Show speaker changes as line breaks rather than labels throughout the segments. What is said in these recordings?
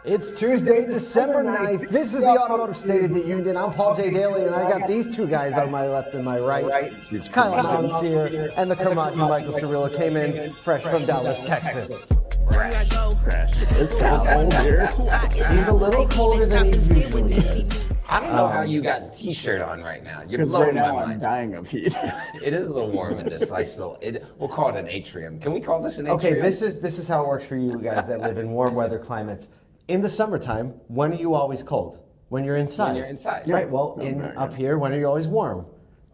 It's Tuesday, December 9th. This is the Automotive State of the Union. I'm Paul J. Daly, and I got these two guys on my left and my right. It's Kyle Mountsier and the Curmudgeon Michael Cirillo came in fresh from Dallas, Texas.
It's kind of cold here.
He's a little colder than he usually is.
I don't know how you got a t-shirt on right now. You're
Because
blowing
right
my
now I'm
mind.
dying of heat.
It is a little warm in this nice little. We'll call it an atrium. Can we call this an atrium?
Okay, this is how it works for you guys that live in warm weather climates. In the summertime, when are you always cold? When you're inside.
When you're inside.
Right, well, up here, when are you always warm?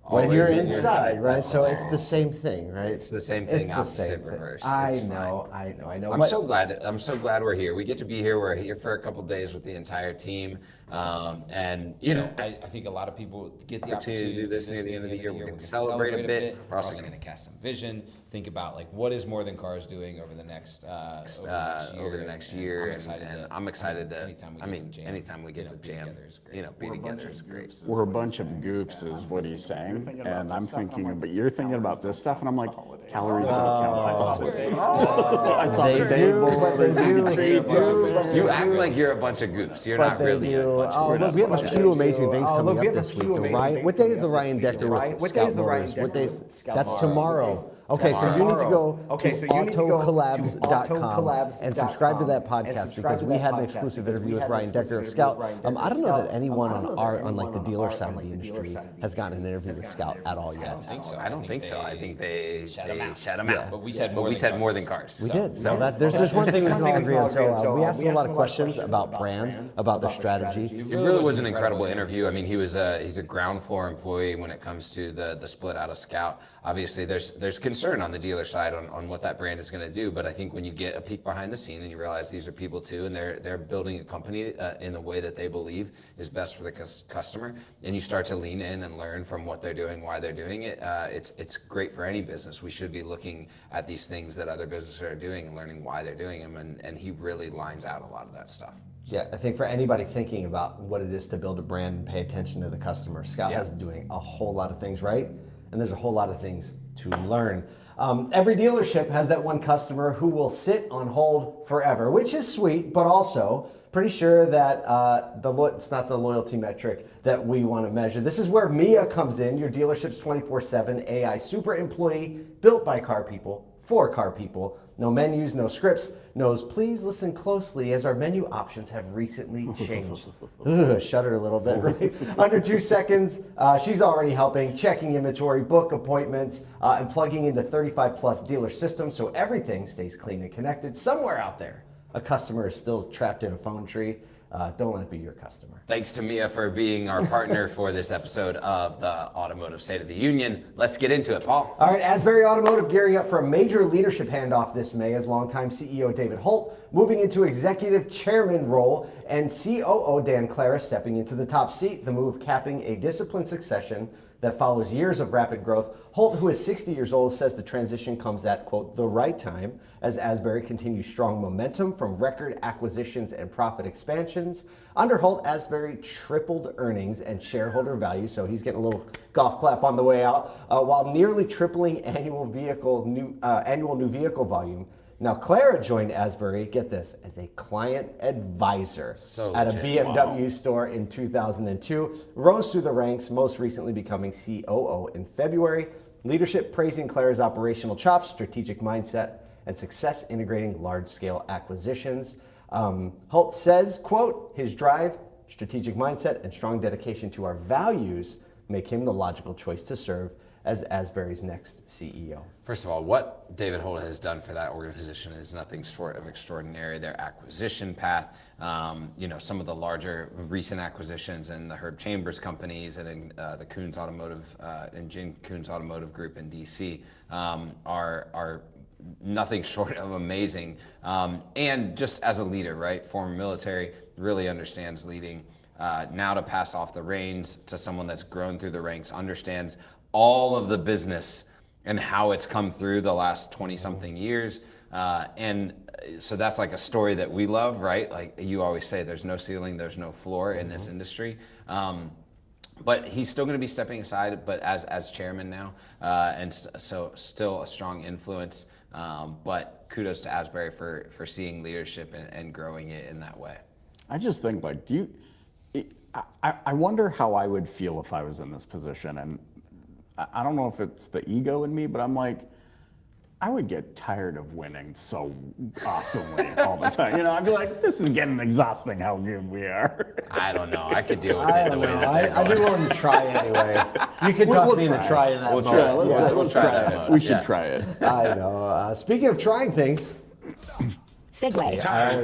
When
Always
you're
when you're
inside,
inside.
right?
That's
So it's
hilarious.
the same thing, right?
It's the same thing,
It's the
opposite
same thing.
reverse.
I
It's
know.
I'm
But-
so glad. I'm so glad we're here. We get to be here. We're here for a couple days with the entire team, and I think a lot of people get the opportunity to do this near the end of the year. We're going to celebrate a bit. We're also going to cast some vision. Think about like what is More Than Cars doing over the next year. And I'm excited to. Anytime we get to jam, be together is great.
We're a bunch of goofs, is what he's saying. And I'm thinking, but you're thinking about this stuff, and I'm like, calories don't count on holidays. I saw
They
the
do,
table,
but they do.
You act like you're a bunch of goofs. You're
But
not
they
really a
do.
bunch of
Oh,
goofs.
look, we have a few amazing things coming up this week. What day is the Ryan Decker with Scout Motors? What day is that's tomorrow. Okay, so you need to go to autocollabs.com and subscribe to that podcast because we had an exclusive interview with Ryan Decker of Scout. I don't know that anyone on like the dealer side of the industry has gotten an interview with Scout at all yet.
I don't think so. I think they shut him out. But we said more than cars.
We did. So there's one thing we can all agree on. So we asked him a lot of questions about brand, about their strategy.
It really was an incredible interview. I mean, he's a ground floor employee when it comes to the split out of Scout. Obviously, there's concern on the dealer side on what that brand is going to do, but I think when you get a peek behind the scene and you realize these are people too, and they're building a company in the way that they believe is best for the customer, and you start to lean in and learn from what they're doing, why they're doing it, it's great for any business. We should be looking at these things that other businesses are doing and learning why they're doing them, and he really lines out a lot of that stuff.
Yeah, I think for anybody thinking about what it is to build a brand and pay attention to the customer, Scout is doing a whole lot of things right, and there's a whole lot of things to learn. Every dealership has that one customer who will sit on hold forever, which is sweet, but also pretty sure that it's not the loyalty metric that we want to measure. This is where Mia comes in, your dealership's 24/7 AI super employee built by car people, for car people. No menus, no scripts, knows please listen closely as our menu options have recently changed. Ugh, shuddered a little bit, right? Under 2 seconds, she's already helping, checking inventory, book appointments, and plugging into 35 plus dealer systems so everything stays clean and connected. Somewhere out there, a customer is still trapped in a phone tree. Don't let it be your customer.
Thanks to Mia for being our partner for this episode of the Automotive State of the Union. Let's get into it, Paul.
All right, Asbury Automotive gearing up for a major leadership handoff this May as longtime CEO David Hult moving into executive chairman role and COO Dan Clara stepping into the top seat, the move capping a disciplined succession that follows years of rapid growth. Hult, who is 60 years old, says the transition comes at, quote, the right time as Asbury continues strong momentum from record acquisitions and profit expansions. Under Hult, Asbury tripled earnings and shareholder value, so he's getting a little golf clap on the way out, while nearly tripling annual new vehicle volume. Now, Clara joined Asbury, get this, as a client advisor at a BMW store in 2002, rose through the ranks, most recently becoming COO in February. Leadership praising Clara's operational chops, strategic mindset, and success integrating large-scale acquisitions. Hult says, quote, his drive, strategic mindset, and strong dedication to our values make him the logical choice to serve as Asbury's next CEO.
First of all, what David Hult has done for that organization is nothing short of extraordinary. Their acquisition path, some of the larger recent acquisitions in the Herb Chambers companies and in the Coons Automotive and Jim Coons Automotive Group in DC are nothing short of amazing. And just as a leader, right? Former military, really understands leading. Now to pass off the reins to someone that's grown through the ranks, understands all of the business and how it's come through the last 20-something years. And so that's like a story that we love, right? Like you always say, there's no ceiling, there's no floor in this industry. But he's still going to be stepping aside, but as chairman now, and so still a strong influence. But kudos to Asbury for seeing leadership and growing it in that way.
I just think like, I wonder how I would feel if I was in this position. And I don't know if it's the ego in me, but I'm like, I would get tired of winning so awesomely all the time. You know, I'd be like, this is getting exhausting how good we are.
I don't know. I could deal with
I
it the
don't
way
know.
that they're
I'd be
going.
willing to try anyway. You could talk me into trying that.
We'll
mode.
try.
We'll
try that
it.
mode,
We should
yeah.
try it.
I know. Speaking of trying things,
Segue.
I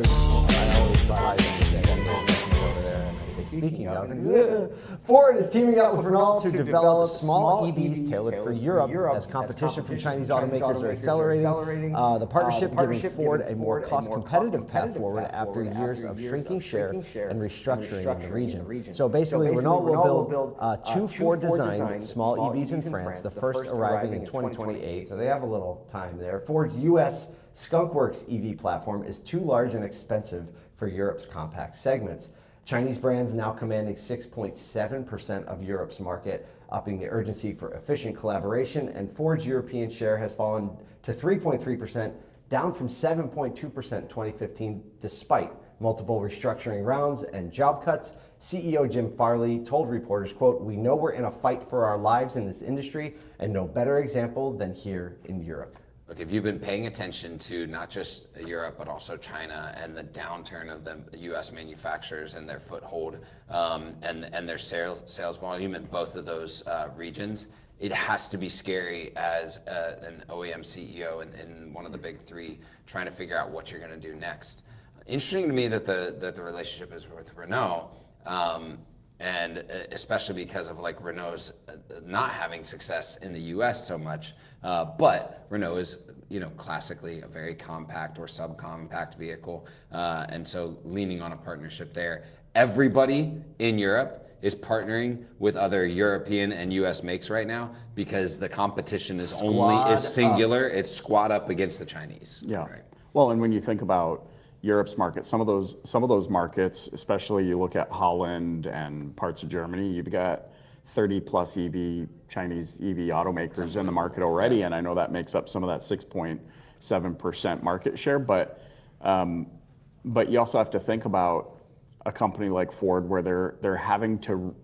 always slide over there and I say, speaking of things, Ford is teaming up with Renault to develop small EVs tailored for Europe as competition from Chinese automakers are accelerating. The partnership giving Ford a more cost-competitive path forward after years of shrinking share and restructuring in the region. So basically, Renault will build two Ford-designed small EVs in France, the first arriving in 2028. So they have a little time there. Ford's U.S. Skunkworks EV platform is too large and expensive for Europe's compact segments. Chinese brands now commanding 6.7% of Europe's market, upping the urgency for efficient collaboration, and Ford's European share has fallen to 3.3%, down from 7.2% in 2015, despite multiple restructuring rounds and job cuts. CEO Jim Farley told reporters, quote, "We know we're in a fight for our lives in this industry, and no better example than here in Europe."
Look, if you've been paying attention to not just Europe, but also China and the downturn of the U.S. manufacturers and their foothold and their sales volume in both of those regions, it has to be scary as an OEM CEO in one of the big three trying to figure out what you're going to do next. Interesting to me that the relationship is with Renault. And especially because of like Renault's not having success in the U.S. so much, but Renault is, you know, classically a very compact or subcompact vehicle, and so leaning on a partnership there. Everybody in Europe is partnering with other European and U.S. makes right now because the competition is singular. It's squad up against the Chinese.
Yeah.
Right.
Well, and when you think about Europe's market, some of those markets, especially you look at Holland and parts of Germany, you've got 30 plus Chinese EV automakers in the market already, and I know that makes up some of that 6.7% market share. But you also have to think about a company like Ford where they're having to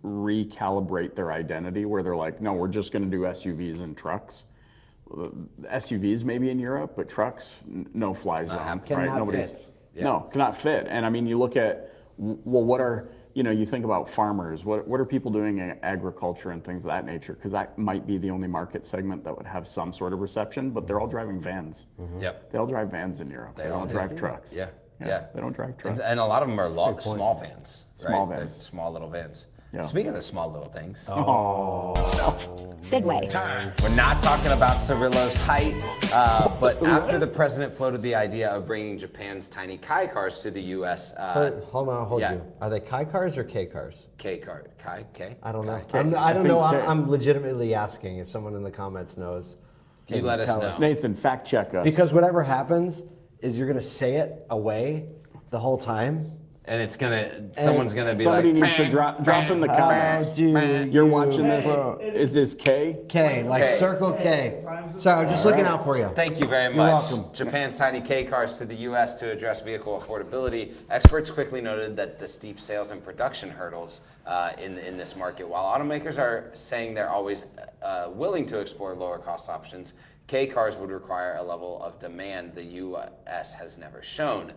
recalibrate their identity, where they're like, no, we're just going to do SUVs and trucks. SUVs maybe in Europe, but trucks, no fly zone, right?
Fit.
Yeah.
No, cannot fit. And I mean, you look at, well, what are, you know, you think about farmers, what are people doing in agriculture and things of that nature? Because that might be the only market segment that would have some sort of reception, but they're all driving vans.
Mm-hmm. Yep.
They all drive vans in Europe. They don't drive trucks.
Yeah.
They don't drive trucks.
And a lot of them are small vans, right?
Small vans.
They're small little vans.
Yeah.
Speaking of small little things,
Segue.
we're not talking about Cirillo's height, but after the president floated the idea of bringing Japan's tiny kei-cars to the U.S.
Hold on,
yeah.
you. Are they kei-cars or K-cars?
K-car, K?
I don't know.
K.
I don't know.
I think K.
I'm legitimately asking if someone in the comments knows.
You let us
tell
know.
Nathan, fact check us.
Because whatever happens is you're going to say it away the whole time.
And it's someone's gonna be
somebody
like,
needs to drop in the comments.
Dude,
You're watching this.
bro.
Is this K?
K, like
K.
circle K. Sorry, I'm just looking out for you.
Thank you very
You're
much.
welcome.
Japan's tiny K-cars to the U.S. to address vehicle affordability. Experts quickly noted that the steep sales and production hurdles in this market. While automakers are saying they're always willing to explore lower cost options, K-cars would require a level of demand the U.S. has never shown.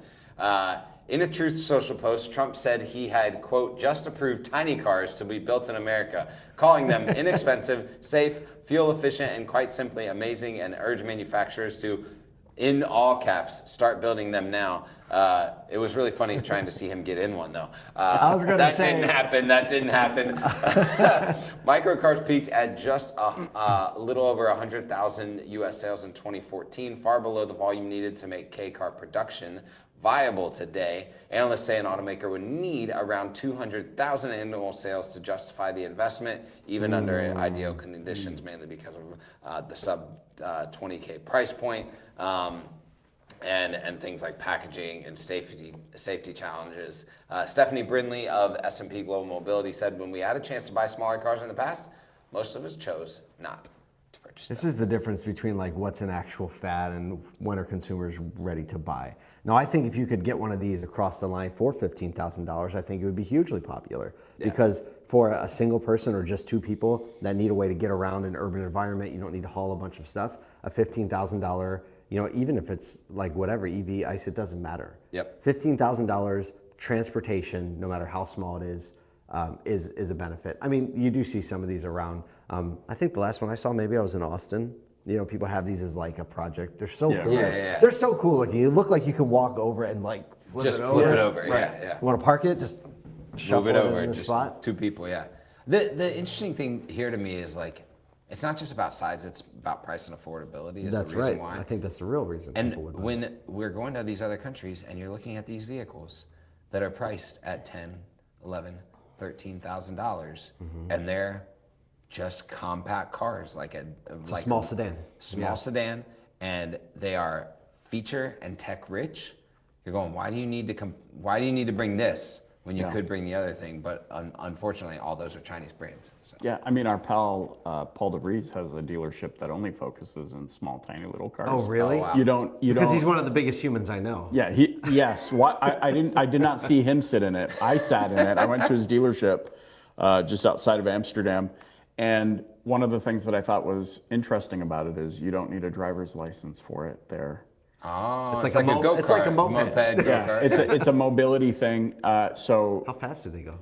In a Truth Social post, Trump said he had, quote, just approved tiny cars to be built in America, calling them inexpensive, safe, fuel efficient, and quite simply amazing, and urged manufacturers to, in all caps, start building them now. It was really funny trying to see him get in one, though.
I was gonna say
That didn't happen. Microcars peaked at just a little over 100,000 U.S. sales in 2014, far below the volume needed to make K-car production viable today. Analysts say an automaker would need around 200,000 annual sales to justify the investment, even under ideal conditions, mainly because of the sub 20K price point. And things like packaging and safety challenges. Stephanie Brindley of S&P Global Mobility said, when we had a chance to buy smaller cars in the past, most of us chose not to purchase. purchase
This
them.
is the difference between like what's an actual fad and when are consumers ready to buy. Now, I think if you could get one of these across the line for $15,000, I think it would be hugely popular because for a single person or just two people that need a way to get around an urban environment, you don't need to haul a bunch of stuff. A $15,000, even if it's like whatever EV, ICE, it doesn't matter.
Yep.
$15,000 transportation, no matter how small it is a benefit. I mean, you do see some of these around. I think the last one I saw, maybe I was in Austin. People have these as like a project. They're so cool.
Yeah.
They're so cool looking. You look like you can walk over and like flip
Just
it
flip
over.
it over,
Right.
yeah.
You want to park it? Just shuffle
Move it over,
in the
just
spot.
two people, yeah. The interesting thing here to me is like, it's not just about size, it's about price and affordability is
That's
the reason
right.
why.
I think that's the real reason.
And
people would buy.
when we're going to these other countries and you're looking at these vehicles that are priced at $10,000, $11,000, $13,000, and they're just compact cars, like a
small sedan.
Small sedan, and they are feature and tech rich. You're going, why do you need to bring this when you could bring the other thing? But unfortunately, all those are Chinese brands. So.
Yeah, I mean, our pal Paul DeVries has a dealership that only focuses in small, tiny little cars.
Oh, really?
Oh, wow.
You don't.
Because he's one of the biggest humans I know.
Yeah. Yes. Why? I did not see him sit in it. I sat in it. I went to his dealership, just outside of Amsterdam, and one of the things that I thought was interesting about it is you don't need a driver's license for it there.
Oh,
It's like a
go-kart.
it's like a moped.
Moped,
Yeah,
go-kart.
it's a mobility thing. So
How fast do they go?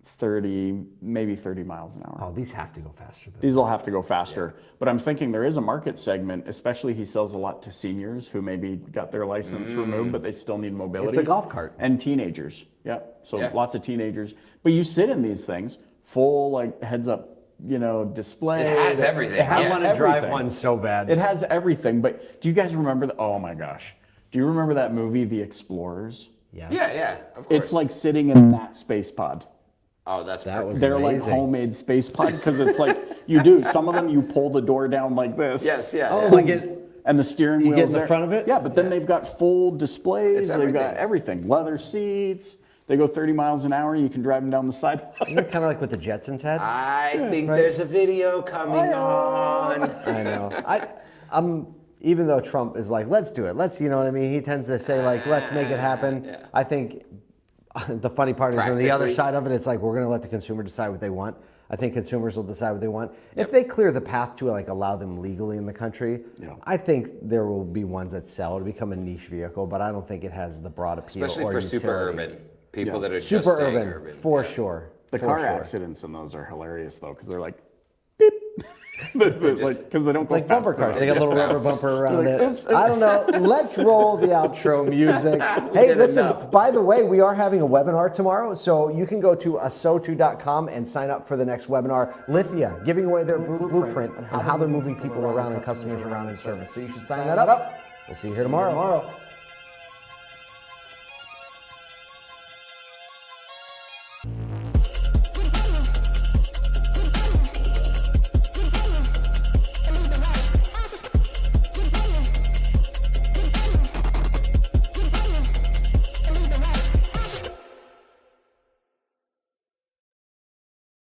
30, maybe 30 miles an hour.
Oh, these have to go faster.
These will have to go faster. But I'm thinking there is a market segment, especially he sells a lot to seniors who maybe got their license removed, but they still need mobility.
It's a golf cart.
And teenagers. Yeah. So
Yeah.
lots of teenagers. But you sit in these things, full like heads up, display.
It has everything.
It has
I want to drive
everything.
one so bad.
It has everything. But do you guys remember oh my gosh. Do you remember that movie, The Explorers?
Yeah, of course.
It's like sitting in that space pod.
oh, that's
That
perfect.
was
They're like
amazing.
homemade space pod because it's like you do. Some of them you pull the door down like this.
Yes, yeah.
Oh,
yeah.
like it.
And the steering wheel.
get in the front of it?
Yeah, but then they've got full displays.
It's
They've got everything. Leather seats. They go 30 miles an hour. You can drive them down the sidewalk.
Isn't it kind of like what the Jetsons had?
I think there's a video coming on.
I know. I'm even though Trump is like, let's do it. Let's, you know what I mean? He tends to say like, let's make it happen.
Yeah.
I think the funny part is on the other
Practically.
side of it, it's like we're going to let the consumer decide what they want. I think consumers will decide what they want. If they clear the path to like allow them legally in the country, I think there will be ones that sell. It'll become a niche vehicle, but I don't think it has the broad appeal.
Especially
or
for super
utility.
urban. People that are just
Super
staying
urban, for
Yeah.
sure.
The
for
car
sure.
accidents in those are hilarious though, because they're like, beep. Because they don't
It's
go
like bumper
fast
cars.
enough.
They got a little rubber bumper around
Like,
it.
oops.
I don't know. Let's roll the outro music. Hey,
did
listen,
enough.
by the way, we are having a webinar tomorrow, so you can go to asotu.com and sign up for the next webinar. Lithia, giving away their blueprint on how they're moving people around and customers around in service. So you should sign that up. We'll see you here tomorrow.